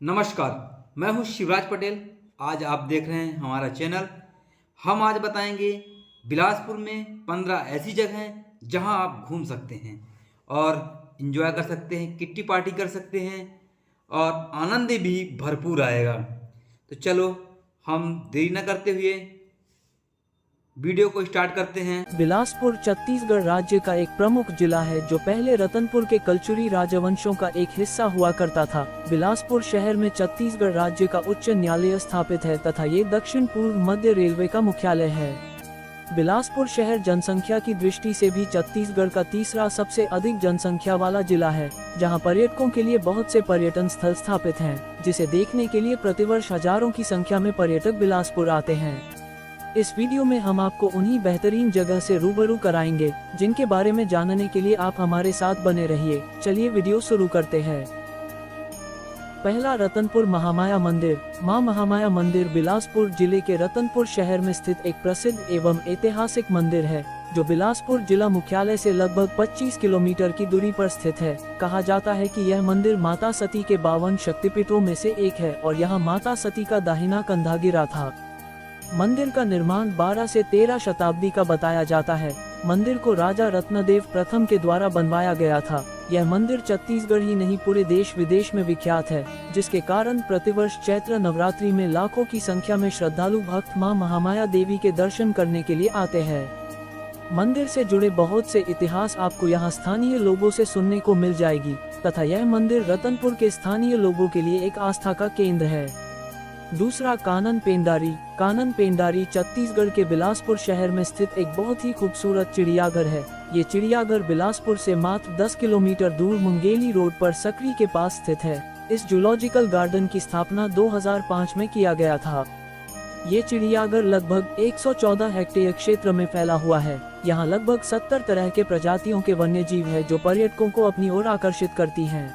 नमस्कार। मैं हूं शिवराज पटेल। आज आप देख रहे हैं हमारा चैनल। हम आज बताएंगे बिलासपुर में 15 ऐसी जगह हैं जहां आप घूम सकते हैं और एंजॉय कर सकते हैं, किट्टी पार्टी कर सकते हैं और आनंद भी भरपूर आएगा। तो चलो हम देरी न करते हुए वीडियो को स्टार्ट करते हैं। बिलासपुर छत्तीसगढ़ राज्य का एक प्रमुख जिला है जो पहले रतनपुर के कलचुरी राजवंशों का एक हिस्सा हुआ करता था। बिलासपुर शहर में छत्तीसगढ़ राज्य का उच्च न्यायालय स्थापित है तथा ये दक्षिण पूर्व मध्य रेलवे का मुख्यालय है। बिलासपुर शहर जनसंख्या की दृष्टि से भी छत्तीसगढ़ का तीसरा सबसे अधिक जनसंख्या वाला जिला है, जहां पर्यटकों के लिए बहुत से पर्यटन स्थल स्थापित हैं, जिसे देखने के लिए प्रतिवर्ष हजारों की संख्या में पर्यटक बिलासपुर आते हैं। इस वीडियो में हम आपको उन्हीं बेहतरीन जगह से रूबरू कराएंगे जिनके बारे में जानने के लिए आप हमारे साथ बने रहिए। चलिए वीडियो शुरू करते हैं। पहला, रतनपुर महामाया मंदिर। मां महामाया मंदिर बिलासपुर जिले के रतनपुर शहर में स्थित एक प्रसिद्ध एवं ऐतिहासिक मंदिर है जो बिलासपुर जिला मुख्यालय से लगभग 25 किलोमीटर की दूरी पर स्थित है। कहा जाता है कि यह मंदिर माता सती के 52 शक्तिपीठों में से एक है और यहाँ माता सती का दाहिना कंधा गिरा था। मंदिर का निर्माण 12 से 13 शताब्दी का बताया जाता है। मंदिर को राजा रत्नदेव प्रथम के द्वारा बनवाया गया था। यह मंदिर छत्तीसगढ़ ही नहीं पूरे देश विदेश में विख्यात है, जिसके कारण प्रतिवर्ष चैत्र नवरात्रि में लाखों की संख्या में श्रद्धालु भक्त मां महामाया देवी के दर्शन करने के लिए आते हैं। मंदिर से जुड़े बहुत से इतिहास आपको यहाँ स्थानीय लोगों से सुनने को मिल जाएगी तथा यह मंदिर रतनपुर के स्थानीय लोगों के लिए एक आस्था का केंद्र है। दूसरा, कानन पेंडारी। कानन पेंडारी छत्तीसगढ़ के बिलासपुर शहर में स्थित एक बहुत ही खूबसूरत चिड़ियाघर है। ये चिड़ियाघर बिलासपुर से मात्र 10 किलोमीटर दूर मुंगेली रोड पर सकरी के पास स्थित है। इस जूलॉजिकल गार्डन की स्थापना 2005 में किया गया था। ये चिड़ियाघर लगभग 114 हेक्टेयर क्षेत्र में फैला हुआ है। यहाँ लगभग 70 तरह के प्रजातियों के वन्य जीव है जो पर्यटकों को अपनी ओर आकर्षित करती हैं।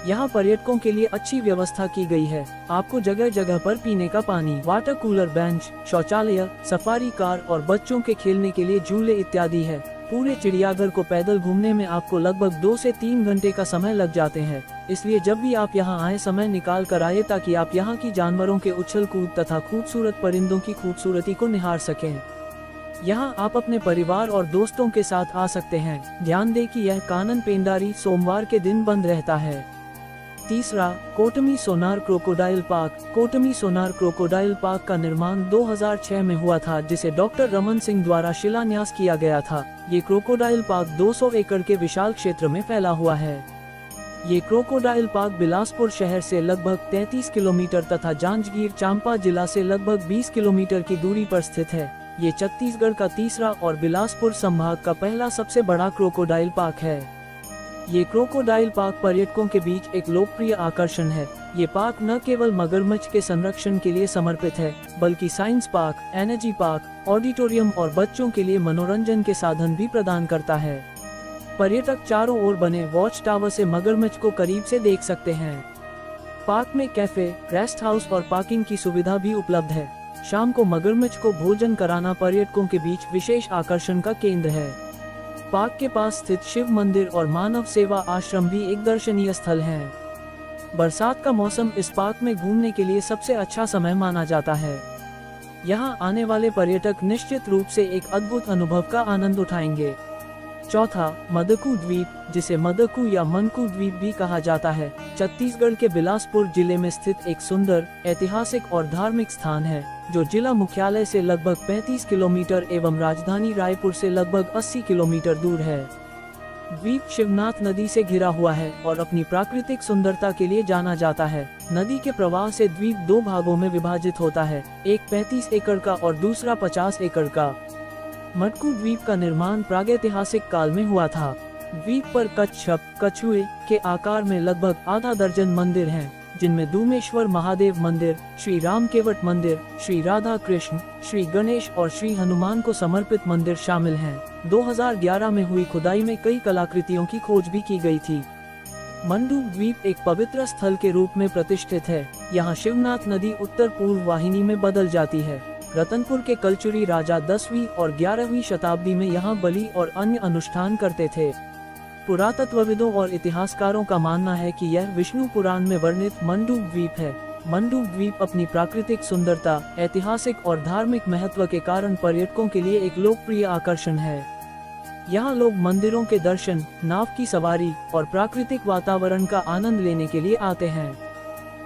यहाँ पर्यटकों के लिए अच्छी व्यवस्था की गई है। आपको जगह जगह पर पीने का पानी, वाटर कूलर, बेंच, शौचालय, सफारी कार और बच्चों के खेलने के लिए झूले इत्यादि है। पूरे चिड़ियाघर को पैदल घूमने में आपको लगभग 2 से 3 घंटे का समय लग जाते हैं। इसलिए जब भी आप यहाँ आए, समय निकाल कर आए ताकि आप यहाँ की जानवरों के उछल कूद तथा खूबसूरत परिंदों की खूबसूरती को निहार सकें। यहाँ आप अपने परिवार और दोस्तों के साथ आ सकते हैं। ध्यान दें कि यह कानन पेंडारी सोमवार के दिन बंद रहता है। तीसरा, कोटमी सोनार क्रोकोडाइल पार्क। कोटमी सोनार क्रोकोडाइल पार्क का निर्माण 2006 में हुआ था, जिसे डॉक्टर रमन सिंह द्वारा शिलान्यास किया गया था। ये क्रोकोडाइल पार्क 200 एकड़ के विशाल क्षेत्र में फैला हुआ है। ये क्रोकोडाइल पार्क बिलासपुर शहर से लगभग 33 किलोमीटर तथा जांजगीर चांपा जिला से लगभग 20 किलोमीटर की दूरी पर स्थित है। ये छत्तीसगढ़ का तीसरा और बिलासपुर संभाग का पहला सबसे बड़ा क्रोकोडाइल पार्क है। ये क्रोकोडाइल पार्क पर्यटकों के बीच एक लोकप्रिय आकर्षण है। ये पार्क न केवल मगरमच्छ के संरक्षण के लिए समर्पित है, बल्कि science park, energy park, auditorium और बच्चों के लिए मनोरंजन के साधन भी प्रदान करता है। पर्यटक चारों ओर बने वॉच टावर से मगरमच्छ को करीब से देख सकते हैं। पार्क में कैफे, रेस्ट हाउस और पार्किंग की सुविधा भी उपलब्ध है। शाम को मगरमच्छ को भोजन कराना पर्यटकों के बीच विशेष आकर्षण का केंद्र है। पार्क के पास स्थित शिव मंदिर और मानव सेवा आश्रम भी एक दर्शनीय स्थल है। बरसात का मौसम इस पार्क में घूमने के लिए सबसे अच्छा समय माना जाता है। यहाँ आने वाले पर्यटक निश्चित रूप से एक अद्भुत अनुभव का आनंद उठाएंगे। चौथा, मदकू द्वीप, जिसे मदकू या मनकू द्वीप भी कहा जाता है, छत्तीसगढ़ के बिलासपुर जिले में स्थित एक सुंदर, ऐतिहासिक और धार्मिक स्थान है जो जिला मुख्यालय से लगभग 35 किलोमीटर एवं राजधानी रायपुर से लगभग 80 किलोमीटर दूर है। द्वीप शिवनाथ नदी से घिरा हुआ है और अपनी प्राकृतिक सुंदरता के लिए जाना जाता है। नदी के प्रवाह से द्वीप 2 भागों में विभाजित होता है, एक 35 एकड़ का और दूसरा 50 एकड़ का। मटकू द्वीप का निर्माण प्रागैतिहासिक काल में हुआ था। द्वीप पर कच्छप, कछुए के आकार में लगभग आधा दर्जन मंदिर हैं, जिनमें धूमेश्वर महादेव मंदिर, श्री राम केवट मंदिर, श्री राधा कृष्ण, श्री गणेश और श्री हनुमान को समर्पित मंदिर शामिल हैं। 2011 में हुई खुदाई में कई कलाकृतियों की खोज भी की गई थी। मंडू द्वीप एक पवित्र स्थल के रूप में प्रतिष्ठित है। यहाँ शिवनाथ नदी उत्तर पूर्व वाहिनी में बदल जाती है। रतनपुर के कलचुरी राजा 10वीं और 11वीं शताब्दी में यहाँ बलि और अन्य अनुष्ठान करते थे। पुरातत्वविदों और इतिहासकारों का मानना है कि यह विष्णु पुराण में वर्णित मंडूक द्वीप है। मंडूक द्वीप अपनी प्राकृतिक सुंदरता, ऐतिहासिक और धार्मिक महत्व के कारण पर्यटकों के लिए एक लोकप्रिय आकर्षण है। यहाँ लोग मंदिरों के दर्शन, नाव की सवारी और प्राकृतिक वातावरण का आनंद लेने के लिए आते हैं।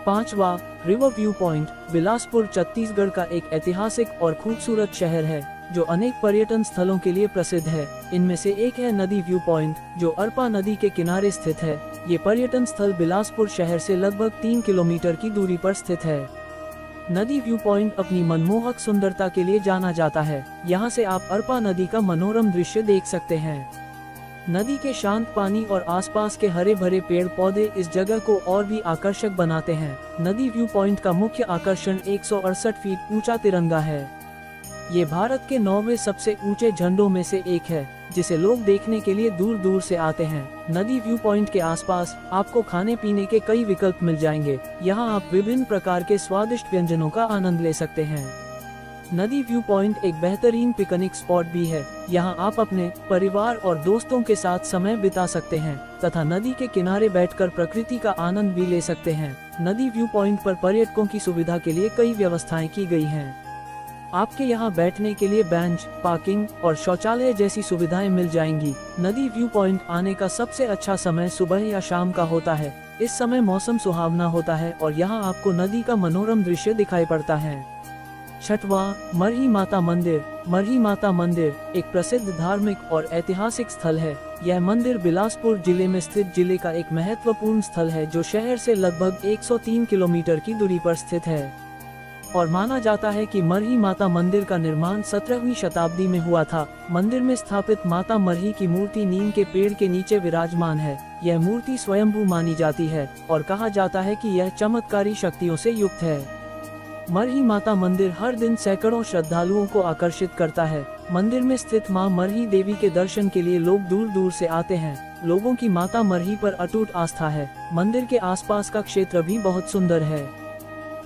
5वां, river view point. Bilaspur Chhattisgarh का एक ऐतिहासिक और खूबसूरत शहर है जो अनेक पर्यटन स्थलों के लिए प्रसिद्ध है। इनमें से एक है नदी व्यू पॉइंट, जो अरपा नदी के किनारे स्थित है। ये पर्यटन स्थल बिलासपुर शहर से लगभग 3 किलोमीटर की दूरी पर स्थित है। नदी व्यू पॉइंट अपनी मनमोहक सुंदरता के लिए जाना जाता है। यहाँ से आप अरपा नदी का मनोरम दृश्य देख सकते हैं। नदी के शांत पानी और आसपास के हरे भरे पेड़ पौधे इस जगह को और भी आकर्षक बनाते हैं। नदी व्यू पॉइंट का मुख्य आकर्षण 168 फीट ऊंचा तिरंगा है। ये भारत के 9वें सबसे ऊंचे झंडों में से एक है, जिसे लोग देखने के लिए दूर दूर से आते हैं। नदी व्यू पॉइंट के आसपास आपको खाने पीने के कई विकल्प मिल जाएंगे। यहाँ आप विभिन्न प्रकार के स्वादिष्ट व्यंजनों का आनंद ले सकते हैं। नदी व्यू पॉइंट एक बेहतरीन पिकनिक स्पॉट भी है। यहाँ आप अपने परिवार और दोस्तों के साथ समय बिता सकते हैं तथा नदी के किनारे बैठकर प्रकृति का आनंद भी ले सकते हैं। नदी व्यू पॉइंट पर पर्यटकों की सुविधा के लिए कई व्यवस्थाएं की गई हैं। आपके यहाँ बैठने के लिए बेंच, पार्किंग और शौचालय जैसी सुविधाएं मिल जाएंगी। नदी व्यू पॉइंट आने का सबसे अच्छा समय सुबह या शाम का होता है। इस समय मौसम सुहावना होता है और यहाँ आपको नदी का मनोरम दृश्य दिखाई पड़ता है। 6वां, मरही माता मंदिर। मरही माता मंदिर एक प्रसिद्ध धार्मिक और ऐतिहासिक स्थल है। यह मंदिर बिलासपुर जिले में स्थित जिले का एक महत्वपूर्ण स्थल है, जो शहर से लगभग 103 किलोमीटर की दूरी पर स्थित है और माना जाता है कि मरही माता मंदिर का निर्माण 17वीं शताब्दी में हुआ था। मंदिर में स्थापित माता मरही की मूर्ति नीम के पेड़ के नीचे विराजमान है। यह मूर्ति स्वयंभू मानी जाती है और कहा जाता है कि यह चमत्कारी शक्तियों से युक्त है। मरही माता मंदिर हर दिन सैकड़ों श्रद्धालुओं को आकर्षित करता है। मंदिर में स्थित मां मरही देवी के दर्शन के लिए लोग दूर दूर से आते हैं। लोगों की माता मरही पर अटूट आस्था है। मंदिर के आसपास का क्षेत्र भी बहुत सुंदर है।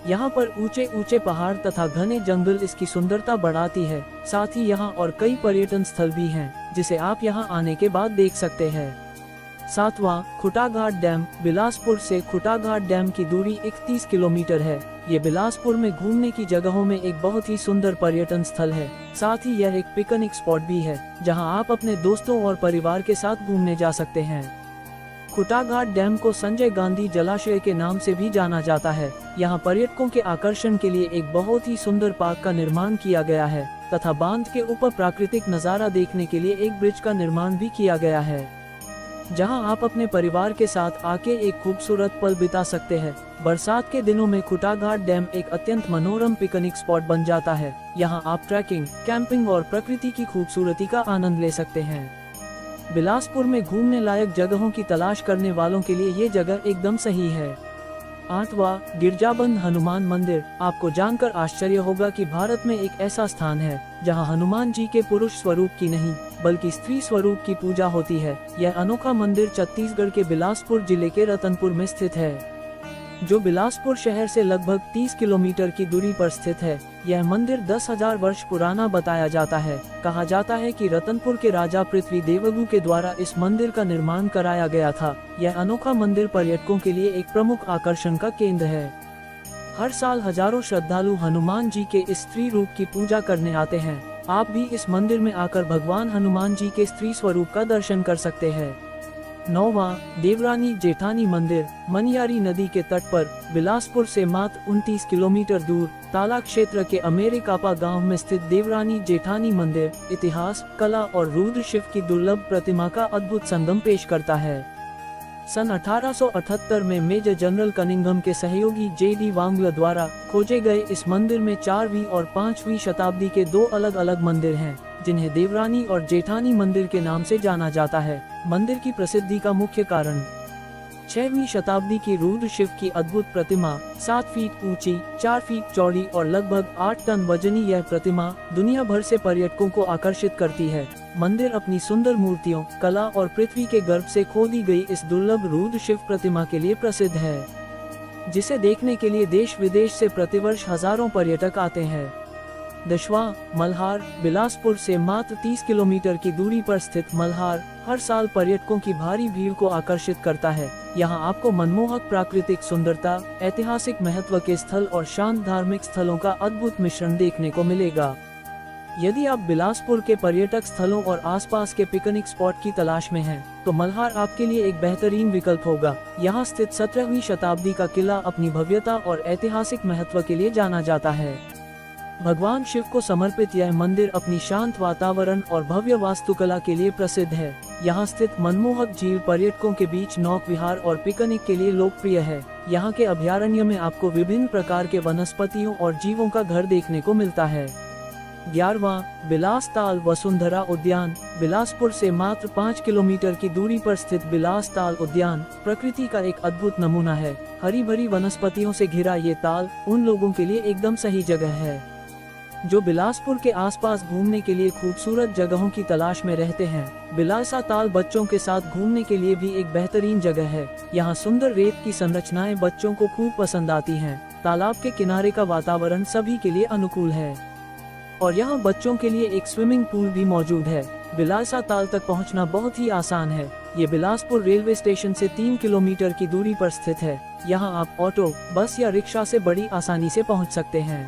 यहाँ पर ऊंचे ऊंचे पहाड़ तथा घने जंगल इसकी सुंदरता बढ़ाती है। साथ ही यहाँ और कई पर्यटन स्थल भी हैं, जिसे आप यहाँ आने के बाद देख सकते हैं। 7वां, खुटाघाट डैम। बिलासपुर से खुटाघाट डैम की दूरी 31 किलोमीटर है। ये बिलासपुर में घूमने की जगहों में एक बहुत ही सुंदर पर्यटन स्थल है। साथ ही यह एक पिकनिक स्पॉट भी है, जहाँ आप अपने दोस्तों और परिवार के साथ घूमने जा सकते हैं। खुटाघाट डैम को संजय गांधी जलाशय के नाम से भी जाना जाता है। यहाँ पर्यटकों के आकर्षण के लिए एक बहुत ही सुंदर पार्क का निर्माण किया गया है तथा बांध के ऊपर प्राकृतिक नजारा देखने के लिए एक ब्रिज का निर्माण भी किया गया है, जहां आप अपने परिवार के साथ आके एक खूबसूरत पल बिता सकते हैं। बरसात के दिनों में खुटाघाट डैम एक अत्यंत मनोरम पिकनिक स्पॉट बन जाता है। यहाँ आप ट्रैकिंग, कैंपिंग और प्रकृति की खूबसूरती का आनंद ले सकते हैं। बिलासपुर में घूमने लायक जगहों की तलाश करने वालों के लिए ये जगह एकदम सही है। 8वां, गिरजाबंद हनुमान मंदिर। आपको जानकर आश्चर्य होगा कि भारत में एक ऐसा स्थान है जहां हनुमान जी के पुरुष स्वरूप की नहीं बल्कि स्त्री स्वरूप की पूजा होती है। यह अनोखा मंदिर छत्तीसगढ़ के बिलासपुर जिले के रतनपुर में स्थित है, जो बिलासपुर शहर से लगभग 30 किलोमीटर की दूरी पर स्थित है। यह मंदिर 10,000 वर्ष पुराना बताया जाता है। कहा जाता है कि रतनपुर के राजा पृथ्वी देवगु के द्वारा इस मंदिर का निर्माण कराया गया था। यह अनोखा मंदिर पर्यटकों के लिए एक प्रमुख आकर्षण का केंद्र है। हर साल हजारों श्रद्धालु हनुमान जी के इस स्त्री रूप की पूजा करने आते हैं। आप भी इस मंदिर में आकर भगवान हनुमान जी के स्त्री स्वरूप का दर्शन कर सकते हैं। 9वां, देवरानी जेठानी मंदिर। मनियारी नदी के तट पर बिलासपुर से मात्र 29 किलोमीटर दूर ताला क्षेत्र के अमेरिकापा गांव में स्थित देवरानी जेठानी मंदिर इतिहास, कला और रुद्र शिव की दुर्लभ प्रतिमा का अद्भुत संगम पेश करता है। सन 1878 में मेजर जनरल कनिंघम के सहयोगी J.D. वांगल द्वारा खोजे गए इस मंदिर में 4वीं और 5वीं शताब्दी के 2 अलग अलग मंदिर हैं, जिन्हें देवरानी और जेठानी मंदिर के नाम से जाना जाता है। मंदिर की प्रसिद्धि का मुख्य कारण 6वीं शताब्दी की रुद्र शिव की अद्भुत प्रतिमा, 7 फीट ऊंची, 4 फीट चौड़ी और लगभग 8 टन वजनी यह प्रतिमा दुनिया भर से पर्यटकों को आकर्षित करती है। मंदिर अपनी सुंदर मूर्तियों, कला और पृथ्वी के गर्भ से खोदी गई इस दुर्लभ रुद्र शिव प्रतिमा के लिए प्रसिद्ध है, जिसे देखने के लिए देश विदेश से प्रतिवर्ष हजारों पर्यटक आते हैं। 10वां, मल्हार। बिलासपुर से मात्र 30 किलोमीटर की दूरी पर स्थित मल्हार हर साल पर्यटकों की भारी भीड़ को आकर्षित करता है। यहाँ आपको मनमोहक प्राकृतिक सुंदरता, ऐतिहासिक महत्व के स्थल और शांत धार्मिक स्थलों का अद्भुत मिश्रण देखने को मिलेगा। यदि आप बिलासपुर के पर्यटक स्थलों और आसपास के पिकनिक स्पॉट की तलाश में हैं, तो मल्हार आपके लिए एक बेहतरीन विकल्प होगा। यहाँ स्थित 17वीं शताब्दी का किला अपनी भव्यता और ऐतिहासिक महत्व के लिए जाना जाता है। भगवान शिव को समर्पित यह मंदिर अपनी शांत वातावरण और भव्य वास्तुकला के लिए प्रसिद्ध है। यहाँ स्थित मनमोहक झील पर्यटकों के बीच नौक विहार और पिकनिक के लिए लोकप्रिय है। यहाँ के अभयारण्य में आपको विभिन्न प्रकार के वनस्पतियों और जीवों का घर देखने को मिलता है। 11वां बिलास ताल वसुंधरा उद्यान। बिलासपुर से मात्र 5 किलोमीटर की दूरी पर स्थित बिलास ताल उद्यान प्रकृति का एक अद्भुत नमूना है। हरी भरी वनस्पतियों से घिरा ये ताल उन लोगों के लिए एकदम सही जगह है जो बिलासपुर के आसपास घूमने के लिए खूबसूरत जगहों की तलाश में रहते हैं। बिलासा ताल बच्चों के साथ घूमने के लिए भी एक बेहतरीन जगह है। यहाँ सुंदर रेत की संरचनाएं बच्चों को खूब पसंद आती हैं। तालाब के किनारे का वातावरण सभी के लिए अनुकूल है और यहाँ बच्चों के लिए एक स्विमिंग पूल भी मौजूद है। बिलासा ताल तक पहुँचना बहुत ही आसान है। ये बिलासपुर रेलवे स्टेशन से 3 किलोमीटर की दूरी पर स्थित है। यहाँ आप ऑटो, बस या रिक्शा से बड़ी आसानी से पहुँच सकते हैं।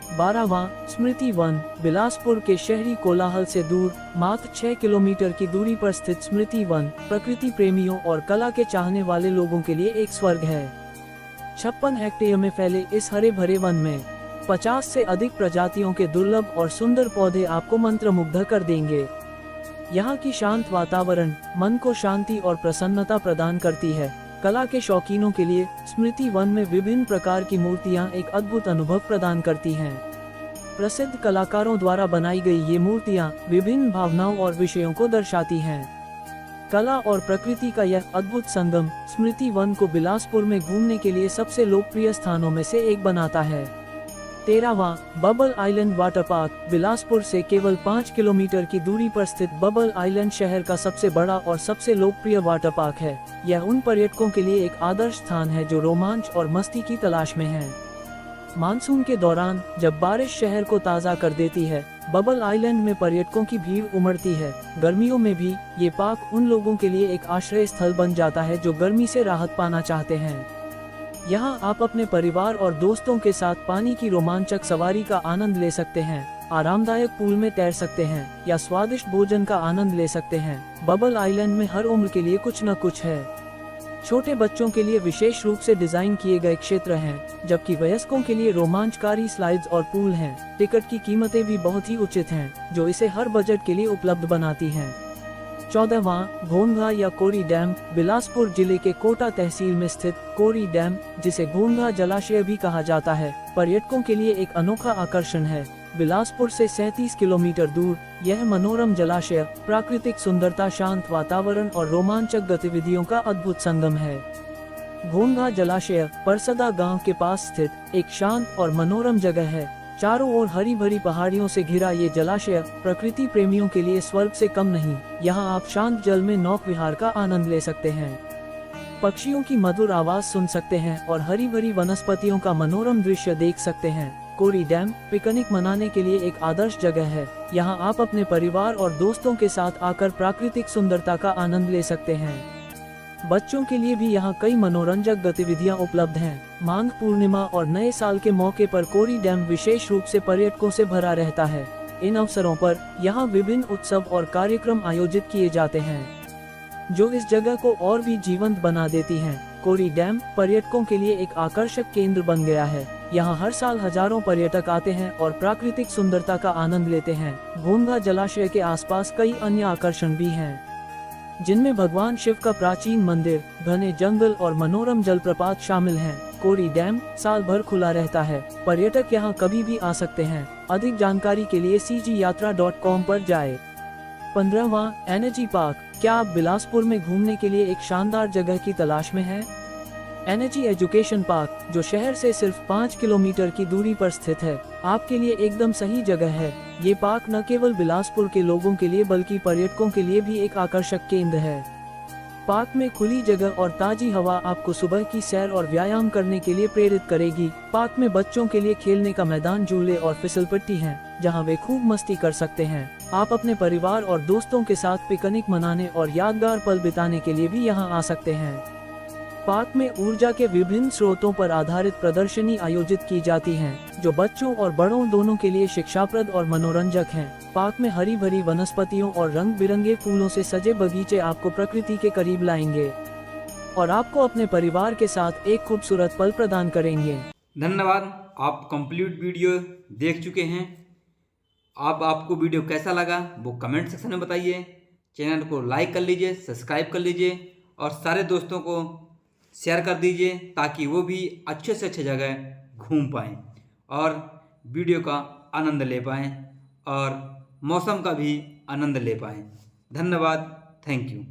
12वां स्मृति वन। बिलासपुर के शहरी कोलाहल से दूर मात्र 6 किलोमीटर की दूरी पर स्थित स्मृति वन प्रकृति प्रेमियों और कला के चाहने वाले लोगों के लिए एक स्वर्ग है। 56 हेक्टेयर में फैले इस हरे भरे वन में 50 से अधिक प्रजातियों के दुर्लभ और सुंदर पौधे आपको मंत्रमुग्ध कर देंगे। यहाँ की शांत वातावरण मन को शांति और प्रसन्नता प्रदान करती है। कला के शौकीनों के लिए स्मृति वन में विभिन्न प्रकार की मूर्तियाँ एक अद्भुत अनुभव प्रदान करती हैं। प्रसिद्ध कलाकारों द्वारा बनाई गई ये मूर्तियाँ विभिन्न भावनाओं और विषयों को दर्शाती हैं। कला और प्रकृति का यह अद्भुत संगम स्मृति वन को बिलासपुर में घूमने के लिए सबसे लोकप्रिय स्थानों में से एक बनाता है। 13वां bubble island water park. Bilaspur से केवल 5 किलोमीटर की दूरी पर स्थित बबल आइलैंड शहर का सबसे बड़ा और सबसे लोकप्रिय वाटर पार्क है। यह उन पर्यटकों के लिए एक आदर्श स्थान है जो रोमांच और मस्ती की तलाश में हैं। मानसून के दौरान जब बारिश शहर को ताज़ा कर देती है, बबल आइलैंड में पर्यटकों की भीड़ उमड़ती है। गर्मियों में भी ये पार्क उन लोगों के लिए एक आश्रय स्थल बन जाता है जो गर्मी से राहत पाना चाहते हैं। यहाँ आप अपने परिवार और दोस्तों के साथ पानी की रोमांचक सवारी का आनंद ले सकते हैं, आरामदायक पूल में तैर सकते हैं या स्वादिष्ट भोजन का आनंद ले सकते हैं। बबल आइलैंड में हर उम्र के लिए कुछ न कुछ है। छोटे बच्चों के लिए विशेष रूप से डिजाइन किए गए क्षेत्र हैं, जबकि वयस्कों के लिए रोमांचकारी स्लाइड्स और पूल हैं। टिकट की कीमतें भी बहुत ही उचित हैं, जो इसे हर बजट के लिए उपलब्ध बनाती हैं। 14वां घोंघा या कोरी डैम। बिलासपुर जिले के कोटा तहसील में स्थित कोरी डैम, जिसे घोंघा जलाशय भी कहा जाता है, पर्यटकों के लिए एक अनोखा आकर्षण है। बिलासपुर से 37 किलोमीटर दूर यह मनोरम जलाशय प्राकृतिक सुंदरता, शांत वातावरण और रोमांचक गतिविधियों का अद्भुत संगम है। घोंघा जलाशय परसदा गांव के पास स्थित एक शांत और मनोरम जगह है। चारों ओर हरी भरी पहाड़ियों से घिरा ये जलाशय प्रकृति प्रेमियों के लिए स्वर्ग से कम नहीं। यहाँ आप शांत जल में नौक विहार का आनंद ले सकते हैं, पक्षियों की मधुर आवाज सुन सकते हैं और हरी भरी वनस्पतियों का मनोरम दृश्य देख सकते हैं। कोरी डैम पिकनिक मनाने के लिए एक आदर्श जगह है। यहाँ आप अपने परिवार और दोस्तों के साथ आकर प्राकृतिक सुंदरता का आनंद ले सकते हैं। बच्चों के लिए भी यहाँ कई मनोरंजक गतिविधियाँ उपलब्ध हैं। माघ पूर्णिमा और नए साल के मौके पर कोरी डैम विशेष रूप से पर्यटकों से भरा रहता है। इन अवसरों पर यहाँ विभिन्न उत्सव और कार्यक्रम आयोजित किए जाते हैं, जो इस जगह को और भी जीवंत बना देती हैं। कोरी डैम पर्यटकों के लिए एक आकर्षक केंद्र बन गया है। यहाँ हर साल हजारों पर्यटक आते हैं और प्राकृतिक सुंदरता का आनंद लेते हैं। घोंघा जलाशय के आसपास कई अन्य आकर्षण भी हैं, जिनमें भगवान शिव का प्राचीन मंदिर, घने जंगल और मनोरम जलप्रपात शामिल हैं। कोरी डैम साल भर खुला रहता है। पर्यटक यहाँ कभी भी आ सकते हैं। अधिक जानकारी के लिए cgyatra.com पर जाएं। 15वां एनर्जी पार्क। क्या आप बिलासपुर में घूमने के लिए एक शानदार जगह की तलाश में हैं? एनर्जी एजुकेशन पार्क, जो शहर से सिर्फ 5 किलोमीटर की दूरी पर स्थित है, आपके लिए एकदम सही जगह है। ये पार्क न केवल बिलासपुर के लोगों के लिए बल्कि पर्यटकों के लिए भी एक आकर्षक केंद्र है। पार्क में खुली जगह और ताजी हवा आपको सुबह की सैर और व्यायाम करने के लिए प्रेरित करेगी। पार्क में बच्चों के लिए खेलने का मैदान, झूले और फिसलपट्टी हैं, जहां वे खूब मस्ती कर सकते हैं। आप अपने परिवार और दोस्तों के साथ पिकनिक मनाने और यादगार पल बिताने के लिए भी यहां आ सकते हैं। पार्क में ऊर्जा के विभिन्न स्रोतों पर आधारित प्रदर्शनी आयोजित की जाती हैं, जो बच्चों और बड़ों दोनों के लिए शिक्षाप्रद और मनोरंजक हैं। पार्क में हरी भरी वनस्पतियों और रंग बिरंगे फूलों से सजे बगीचे आपको प्रकृति के करीब लाएंगे और आपको अपने परिवार के साथ एक खूबसूरत पल प्रदान करेंगे। धन्यवाद। आप कंप्लीट वीडियो देख चुके हैं। अब आपको वीडियो कैसा लगा वो कमेंट सेक्शन में बताइए। चैनल को लाइक कर लीजिए, सब्सक्राइब कर लीजिए और सारे दोस्तों को शेयर कर दीजिए ताकि वो भी अच्छे से अच्छे जगह घूम पाएँ और वीडियो का आनंद ले पाएँ और मौसम का भी आनंद ले पाएँ। धन्यवाद। Thank you.